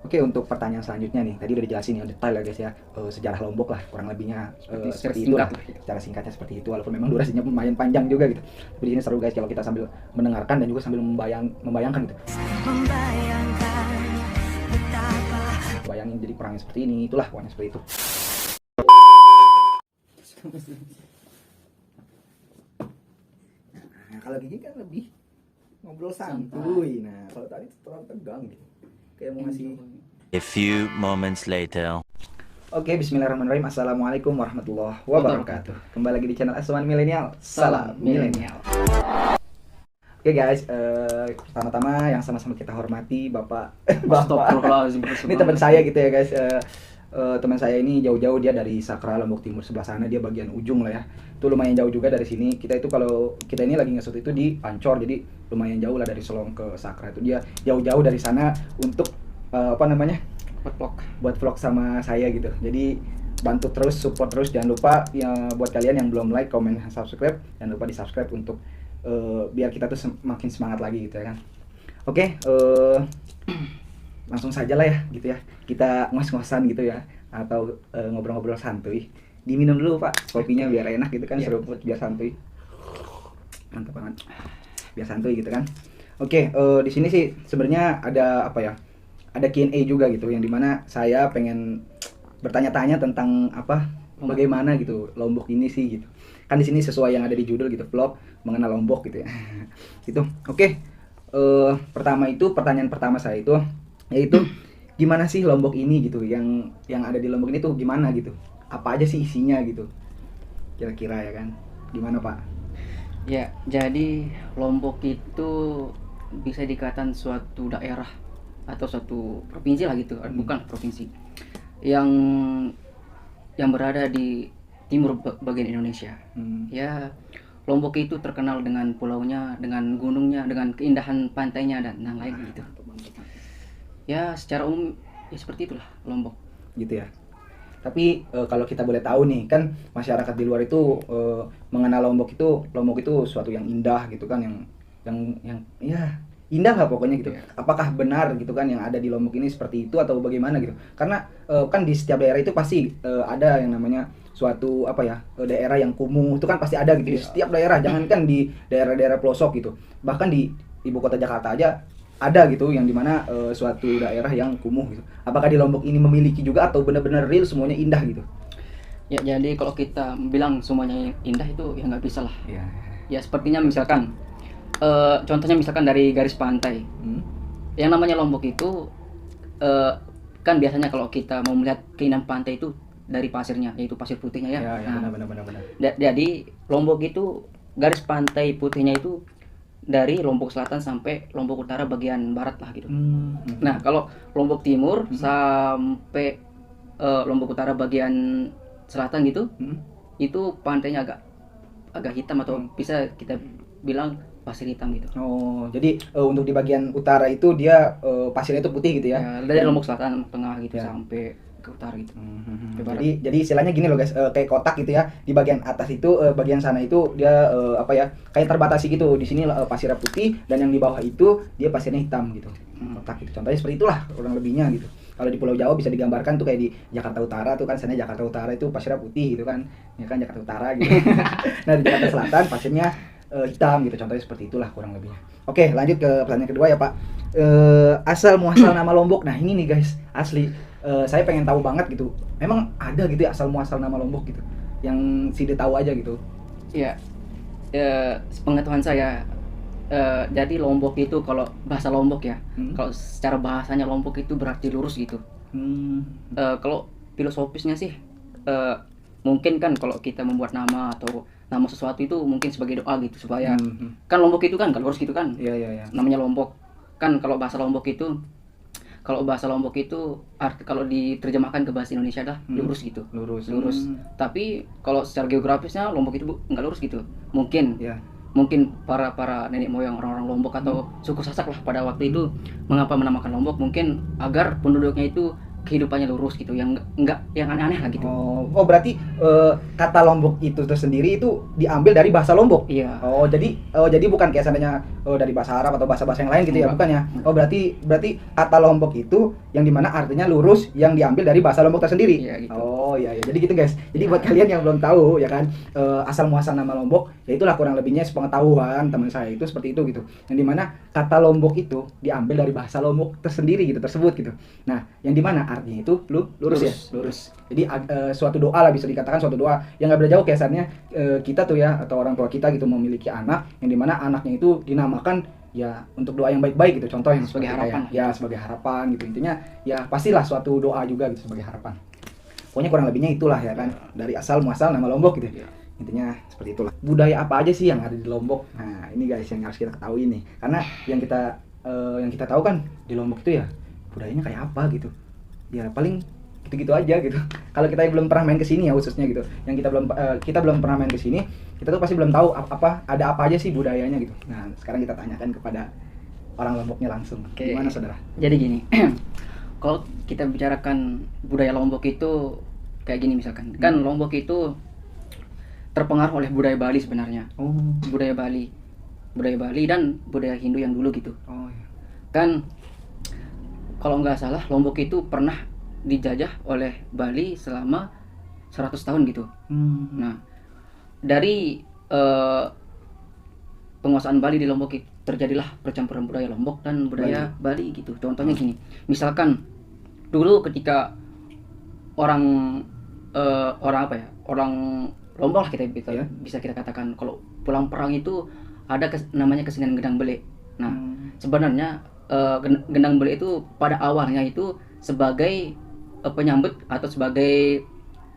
Oke, untuk pertanyaan selanjutnya nih, tadi udah dijelasin ya detail ya guys ya, sejarah Lombok lah kurang lebihnya seperti itulah, secara singkatnya seperti itu. Walaupun memang durasinya lumayan panjang juga gitu. Tapi di sini seru guys kalau kita sambil mendengarkan dan juga sambil membayangkan gitu. Bayangin jadi perangnya seperti ini, itulah pokoknya seperti itu. Nah, kalau gini kan lebih ngobrol santuy. Nah, kalau tadi terlalu tegang gitu. Kayak mau ngasih. A few moments later. Oke, bismillahirrahmanirrahim. Assalamualaikum warahmatullahi wabarakatuh. Kembali lagi di channel Asuhan Milenial. Salam Milenial. Oke guys, pertama-tama yang sama-sama kita hormati Bapak. Ini teman saya gitu ya guys. Teman saya ini jauh-jauh, dia dari Sakra Lombok Timur sebelah sana, dia bagian ujung lah ya. Itu lumayan jauh juga dari sini. Kita itu kalau kita ini lagi ngesut itu di Ancor, jadi lumayan jauh lah dari Solong ke Sakra. Itu dia jauh-jauh dari sana untuk buat vlog sama saya gitu. Jadi bantu terus, support terus, jangan lupa ya buat kalian yang belum like, comment, subscribe, jangan lupa di subscribe untuk biar kita tuh makin semangat lagi gitu ya kan. Oke, langsung saja lah ya gitu ya, kita ngos-ngosan gitu ya, atau ngobrol-ngobrol santuy. Diminum dulu Pak kopinya biar enak gitu kan, seruput biar santuy, mantap banget, biar santuy gitu kan. Oke, di sini sih sebenarnya ada apa ya, ada Q&A juga gitu, yang dimana saya pengen bertanya-tanya tentang apa, bagaimana gitu Lombok ini sih gitu kan. Di sini sesuai yang ada di judul gitu, vlog mengenal Lombok gitu ya. Gitu. Oke, pertanyaan pertama saya itu yaitu gimana sih Lombok ini gitu, yang ada di Lombok ini tuh gimana gitu, apa aja sih isinya gitu kira-kira ya kan, gimana Pak? Ya, jadi Lombok itu bisa dikatakan suatu daerah atau suatu provinsi lah gitu, bukan provinsi yang berada di timur bagian Indonesia. Ya, Lombok itu terkenal dengan pulaunya, dengan gunungnya, dengan keindahan pantainya dan lain gitu. Ya, secara umum ya seperti itulah Lombok. Gitu ya. Tapi kalau kita boleh tahu nih kan, masyarakat di luar itu mengenal Lombok itu suatu yang indah gitu kan, yang ya indah lah pokoknya gitu. Apakah benar gitu kan yang ada di Lombok ini seperti itu atau bagaimana gitu? Karena kan di setiap daerah itu pasti ada yang namanya suatu apa ya, daerah yang kumuh itu kan pasti ada gitu. Di setiap daerah, jangankan di daerah-daerah pelosok gitu, bahkan di ibu kota Jakarta aja ada gitu yang dimana suatu daerah yang kumuh gitu. Apakah di Lombok ini memiliki juga atau benar-benar real semuanya indah gitu? Ya, jadi kalau kita bilang semuanya indah itu ya nggak bisa lah. Iya. Ya sepertinya misalkan contohnya misalkan dari garis pantai. Yang namanya Lombok itu kan biasanya kalau kita mau melihat keindahan pantai itu dari pasirnya, yaitu pasir putihnya ya. Ya, benar. Jadi Lombok itu garis pantai putihnya itu dari Lombok Selatan sampai Lombok Utara bagian barat lah gitu. Nah, kalau Lombok Timur sampai Lombok Utara bagian selatan gitu, itu pantainya agak hitam atau bisa kita bilang pasir hitam gitu. Oh, jadi untuk di bagian utara itu dia pasirnya itu putih gitu ya? Ya, dari Lombok Selatan tengah gitu sampai ke utara gitu. Jadi istilahnya gini loh guys, kayak kotak gitu ya. Di bagian atas itu, bagian sana itu dia apa ya, kayak terbatasi gitu. Di sini pasirnya putih dan yang di bawah itu dia pasirnya hitam gitu. Kotak gitu. Contohnya seperti itulah kurang lebihnya gitu. Kalau di Pulau Jawa bisa digambarkan tuh kayak di Jakarta Utara tuh kan, sana Jakarta Utara itu pasirnya putih gitu kan. Ya kan Jakarta Utara gitu. Nah, di Jakarta Selatan pasirnya hitam gitu. Contohnya seperti itulah kurang lebihnya. Oke, lanjut ke pertanyaan kedua ya Pak. Asal muasal nama Lombok. Nah, ini nih guys, asli saya pengen tahu banget gitu. Memang ada gitu ya asal muasal nama Lombok gitu, yang Sidi tahu aja gitu. Ya, sepengetahuan saya, jadi Lombok itu kalau bahasa Lombok ya, kalau secara bahasanya Lombok itu berarti lurus gitu. Kalau filosofisnya sih, mungkin kan kalau kita membuat nama atau nama sesuatu itu mungkin sebagai doa gitu supaya kan Lombok itu kan lurus gitu kan. Iya. Namanya Lombok kan, kalau bahasa Lombok itu kalau diterjemahkan ke bahasa Indonesia dah lurus gitu. Lurus. Tapi kalau secara geografisnya Lombok itu nggak lurus gitu. Mungkin para nenek moyang orang-orang Lombok atau suku Sasak lah pada waktu itu mengapa menamakan Lombok, mungkin agar penduduknya itu kehidupannya lurus gitu, yang enggak yang aneh-aneh lah gitu. Oh berarti kata Lombok itu tersendiri itu diambil dari bahasa Lombok. Iya. Jadi bukan kayak seandainya dari bahasa Arab atau bahasa-bahasa yang lain gitu ya, Enggak. bukan ya? Oh berarti kata Lombok itu yang dimana artinya lurus yang diambil dari bahasa Lombok tersendiri. Iya, gitu. Oh iya. Jadi gitu guys. Jadi buat kalian yang belum tahu ya kan, asal muasal nama Lombok, ya itulah kurang lebihnya sepengetahuan teman saya itu seperti itu gitu. Yang dimana kata Lombok itu diambil dari bahasa Lombok tersendiri gitu, tersebut gitu. Nah yang dimana artinya itu lurus ya, lurus. Jadi suatu doa lah, bisa dikatakan suatu doa yang nggak beda jauh kesannya kita tuh ya, atau orang tua kita gitu memiliki anak yang dimana anaknya itu dinamakan ya untuk doa yang baik-baik gitu, contoh yang Sebagai seperti harapan. kayak, ya sebagai harapan gitu, intinya ya pastilah suatu doa juga gitu sebagai harapan. Pokoknya kurang lebihnya itulah ya kan, dari asal muasal nama Lombok gitu. Iya. Intinya seperti itulah. Budaya apa aja sih yang ada di Lombok? Nah ini guys yang harus kita ketahui nih, karena yang kita tahu kan di Lombok itu ya budayanya kayak apa gitu. Ya paling gitu-gitu aja gitu. Kalau kita yang belum pernah main ke sini ya khususnya gitu, yang kita belum pernah main ke sini, kita tuh pasti belum tahu ada apa aja sih budayanya gitu. Nah sekarang kita tanyakan kepada orang Lomboknya langsung. Oke. Gimana saudara? Jadi gini, kalau kita bicarakan budaya Lombok itu kayak gini misalkan, kan Lombok itu terpengaruh oleh budaya Bali sebenarnya. Oh, Budaya Bali dan budaya Hindu yang dulu gitu. oh ya. Kan kalau nggak salah Lombok itu pernah dijajah oleh Bali selama 100 tahun gitu. Nah, dari penguasaan Bali di Lombok terjadilah percampuran budaya Lombok dan budaya Bali gitu. Contohnya gini, misalkan dulu ketika orang apa ya, orang Lombok lah kita bisa kita katakan, kalau pulang perang itu ada namanya kesenian gendang bele. Nah, sebenarnya gendang bele itu pada awalnya itu sebagai penyambut atau sebagai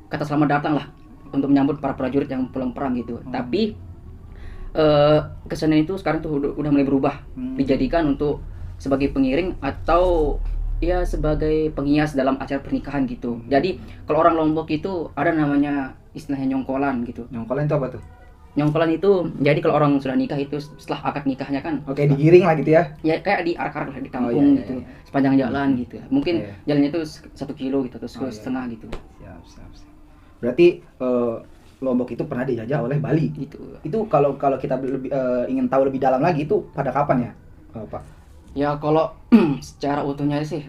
kata selamat datang lah untuk menyambut para prajurit yang pulang perang gitu. Tapi kesenian itu sekarang tuh udah mulai berubah, dijadikan untuk sebagai pengiring atau ya sebagai penghias dalam acara pernikahan gitu. Jadi kalau orang Lombok itu ada namanya istilahnya nyongkolan gitu. Nyongkolan itu apa tuh? Nyongkolan itu jadi kalau orang sudah nikah itu setelah akad nikahnya kan, Oke, digiring lah gitu ya. ya kayak di arak-arak lah di kampung iya, gitu, iya. sepanjang jalan gitu. Mungkin Iya. jalannya itu 1 kilo gitu atau Oh, iya. setengah gitu. Siap. Berarti Lombok itu pernah dijajah oleh Bali. Gitu. Itu kalau kita ingin tahu lebih dalam lagi itu pada kapan ya, Pak? Ya kalau secara utuhnya sih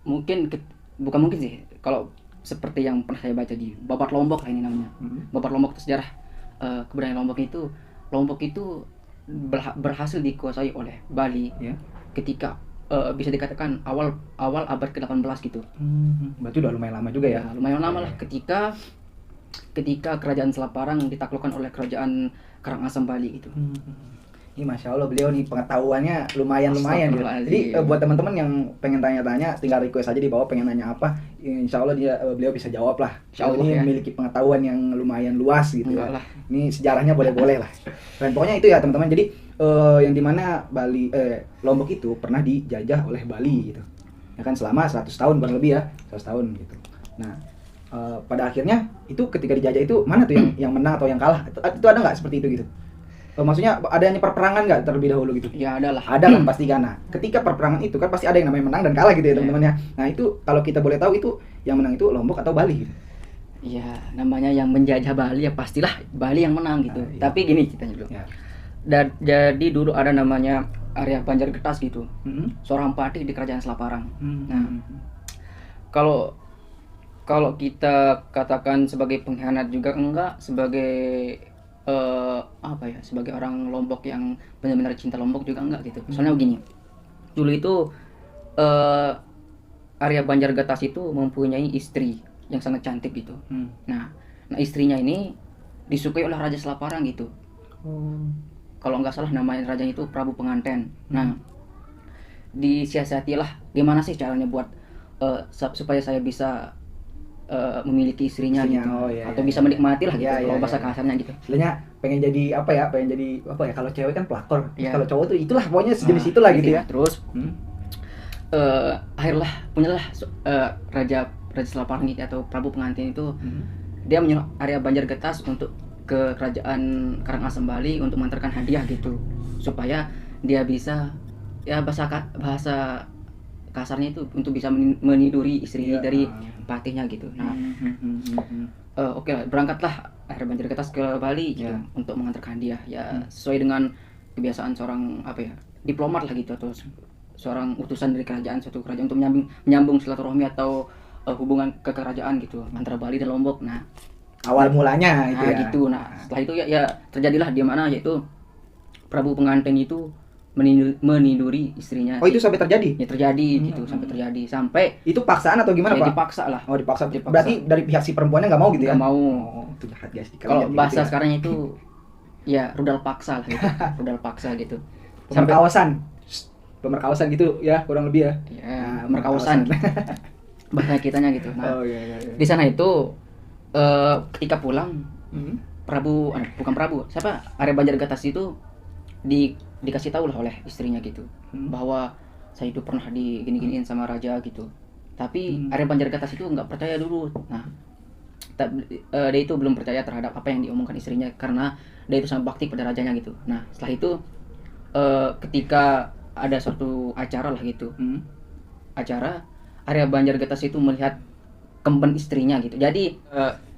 bukan mungkin sih, kalau seperti yang pernah saya baca di Babat Lombok lah ini namanya. Babat Lombok itu sejarah kebudayaan Lombok itu berhasil dikuasai oleh Bali Ya. ketika bisa dikatakan awal abad ke-18 gitu. Berarti udah lumayan lama juga ya. Ya, lumayan lama lah ketika kerajaan Selaparang ditaklukkan oleh kerajaan Karangasem Bali gitu. Ini Masya Allah beliau nih pengetahuannya lumayan gitu. Astagfirullahaladzim. Jadi buat teman-teman yang pengen tanya-tanya tinggal request aja di bawah pengen nanya apa, Insya Allah beliau bisa jawab lah. Insya Allah ini ya. memiliki pengetahuan yang lumayan luas gitu Enggak ya. lah. Ini sejarahnya boleh-boleh lah. Dan pokoknya itu ya teman-teman. Jadi yang dimana Lombok itu pernah dijajah oleh Bali gitu. Ya kan selama 100 tahun kurang lebih ya, 100 tahun gitu. Nah pada akhirnya itu ketika dijajah itu mana tuh yang menang atau yang kalah? Itu ada nggak seperti itu gitu? Maksudnya adanya perperangan nggak terlebih dahulu gitu? Ya adalah. Ada kan pasti kan. Nah, ketika perperangan itu kan pasti ada yang namanya menang dan kalah gitu ya teman-teman ya. Nah itu kalau kita boleh tahu itu yang menang itu Lombok atau Bali gitu? Ya namanya yang menjajah Bali ya pastilah Bali yang menang gitu. Iya. Tapi gini ceritanya dulu. Ya. Jadi dulu ada namanya Arya Banjargetas gitu, seorang patih di kerajaan Selaparang. Nah, kalau kita katakan sebagai pengkhianat juga enggak, sebagai apa ya, sebagai orang Lombok yang benar-benar cinta Lombok juga enggak gitu. Soalnya begini, dulu itu Arya Banjargetas itu mempunyai istri yang sangat cantik gitu. Nah istrinya ini disukai oleh Raja Selaparang gitu. Kalau nggak salah namanya rajanya itu Prabu Penganten. Nah disiasatilah gimana sih caranya buat supaya saya bisa memiliki istrinya gitu, atau bisa menikmati lah gitu, kalau bahasa kasarnya gitu. Istilahnya pengen jadi apa ya kalau cewek kan pelakor, Iya. kalau cowok tuh itulah pokoknya sejenis itulah gitu ya. Terus akhirnya punyalah Raja Selaparang itu atau Prabu Pengantin itu dia menyuruh Arya Banjargetas untuk ke kerajaan Karangasem Bali untuk mengantarkan hadiah gitu, supaya dia bisa ya bahasa kasarnya itu untuk bisa meniduri istri Iya. dari patihnya gitu. Nah, oke lah, berangkatlah akhirnya Banjar Getas ke Bali gitu Ya. untuk mengantarkan dia ya sesuai dengan kebiasaan seorang apa ya, diplomat lah gitu, atau seorang utusan dari suatu kerajaan untuk menyambung silaturahmi atau hubungan kekerajaan gitu antara Bali dan Lombok. Nah, Awal mulanya itu nah ya. gitu. Nah, setelah itu ya terjadilah di mana yaitu Prabu pengantin itu meniduri istrinya. Oh, itu sampai terjadi? Ya terjadi gitu, sampai terjadi sampai Itu paksaan atau gimana, ya Pak? dipaksa lah. Oh, dipaksa. Dipaksa. Berarti dari pihak si perempuannya nggak mau gitu ya? Nggak mau. Oh, itu jahat guys. Kalau bahasa gitu ya. sekarang itu ya rudal paksa lah gitu. Rudal paksa gitu. Pemerkawasan. Pemerkawasan gitu ya, kurang lebih ya. Ya, Nah, pemerkawasan gitu. Bahasa kitanya gitu. Nah, Oh iya. di sana itu ketika pulang Hmm. bukan Prabu, siapa? Arya Banjar Getas itu dikasih tahu lah oleh istrinya gitu bahwa saya itu pernah digini-giniin sama raja gitu. Tapi Arya Banjar Getas itu nggak percaya dulu. Nah, dia itu belum percaya terhadap apa yang diomongkan istrinya karena dia itu sangat bakti pada rajanya gitu. Nah, setelah itu ketika ada suatu acara lah gitu, acara Arya Banjar Getas itu melihat kemben istrinya gitu. Jadi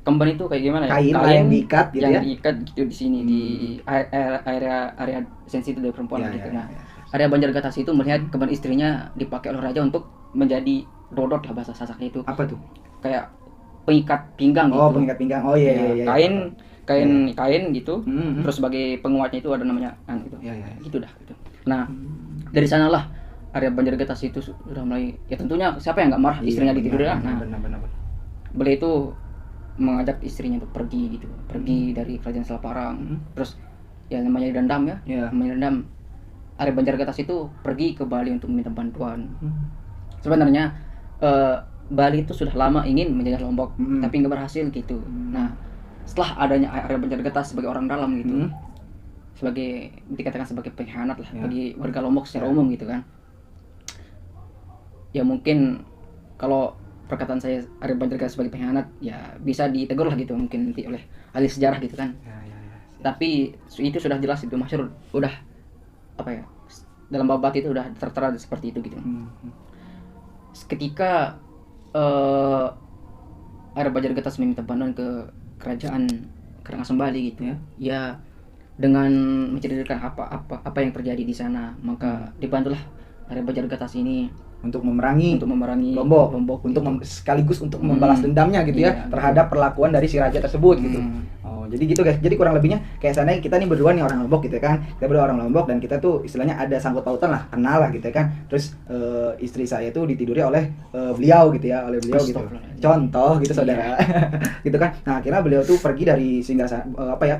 kemben itu kayak gimana ya? Kain lah yang diikat gitu ya? diikat gitu di sini di area sensitif dari perempuan Ya, gitu. ya, Nah, ya. Arya Banjar Getas itu melihat kemben istrinya dipakai oleh raja untuk menjadi dodot lah bahasa Sasaknya itu. Apa tuh? Kayak pengikat pinggang gitu. Oh, pengikat pinggang. Oh iya. Kain gitu. Hmm. Terus sebagai penguatnya itu ada namanya gitu. Ya. Gitu dah gitu. Nah, dari sanalah Arya Banjar Getas itu sudah mulai, ya tentunya siapa yang nggak marah istrinya ditidur ya. Nah, benar. beliau itu mengajak istrinya untuk pergi gitu, pergi dari kerajaan Selaparang. Terus ya namanya dendam ya, Ya. namanya dendam. Arya Banjar Getas itu pergi ke Bali untuk meminta bantuan. Sebenarnya Bali itu sudah lama ingin menjajah Lombok, tapi nggak berhasil gitu. Nah, setelah adanya Arya Banjar Getas sebagai orang dalam gitu, sebagai dikatakan sebagai pengkhianat lah bagi warga Lombok secara umum gitu kan. Ya mungkin kalau perkataan saya Arya Banjar Getas sebagai pengkhianat ya bisa ditegur lah gitu mungkin nanti oleh ahli sejarah gitu kan. Ya. Tapi itu sudah jelas, itu masyhur, udah apa ya, dalam babat itu udah tertera seperti itu gitu. Ketika Arya Banjar Getas meminta bantuan ke kerajaan Karangasem Bali gitu ya, dengan menceritakan apa yang terjadi di sana, maka dibantulah Arya Banjar Getas ini Untuk memerangi Lombok untuk gitu. sekaligus untuk membalas dendamnya gitu ya Iya. terhadap perlakuan dari si raja tersebut gitu. Oh, jadi gitu guys. Jadi kurang lebihnya kayak sana kita nih berdua nih orang Lombok gitu kan. Kita berdua orang Lombok dan kita tuh istilahnya ada sangkut pautan lah, kenal lah gitu kan. Terus istri saya tuh ditiduri oleh beliau gitu ya, oleh beliau gitu. Astagfirullahaladzim. Contoh gitu saudara. Gitu kan. Nah, akhirnya beliau tuh pergi dari kayak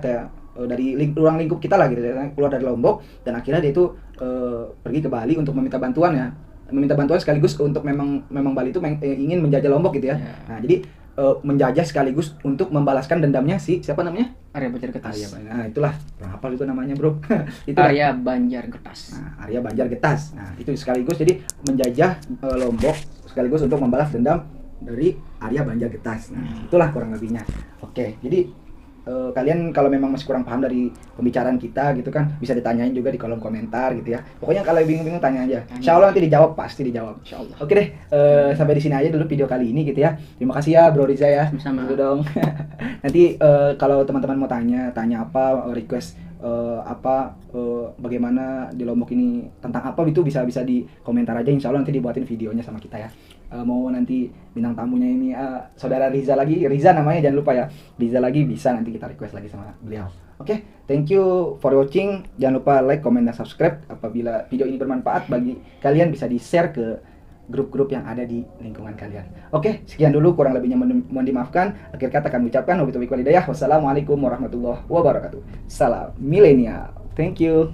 dari ruang lingkup kita lah gitu ya, keluar dari Lombok dan akhirnya dia tuh pergi ke Bali untuk meminta bantuan ya. Meminta bantuan sekaligus untuk memang Bali itu ingin menjajah Lombok gitu ya. Ya. Nah, jadi menjajah sekaligus untuk membalaskan dendamnya si siapa namanya? Arya Banjar Getas. Nah, itulah kurang hafal juga namanya, Bro. Itulah. Arya Banjar Getas. Nah, Arya Banjar Getas. Nah, itu sekaligus jadi menjajah Lombok sekaligus untuk membalas dendam dari Arya Banjar Getas. Nah, itulah kurang lebihnya. Oke, jadi kalian kalau memang masih kurang paham dari pembicaraan kita gitu kan, bisa ditanyain juga di kolom komentar gitu ya. Pokoknya kalau bingung-bingung tanya aja. Insya Allah nanti dijawab, pasti dijawab. Insya Allah. Oke deh, sampai di sini aja dulu video kali ini gitu ya. Terima kasih ya Bro Riza ya. Sama-sama. Dulu dong. Nanti kalau teman-teman mau tanya apa, request bagaimana di Lombok ini tentang apa itu bisa di komentar aja. Insya Allah nanti dibuatin videonya sama kita ya. Mau nanti bintang tamunya ini saudara Riza namanya, jangan lupa ya, Riza lagi, bisa nanti kita request lagi sama beliau. Oke, thank you for watching. Jangan lupa like, comment, dan subscribe. Apabila video ini bermanfaat bagi kalian, bisa di share ke grup-grup yang ada di lingkungan kalian. Oke, sekian dulu, kurang lebihnya mohon dimaafkan. Akhir kata kami ucapkan wabillahi taufiq walhidayah. Wassalamualaikum warahmatullahi wabarakatuh. Salam milenial. Thank you.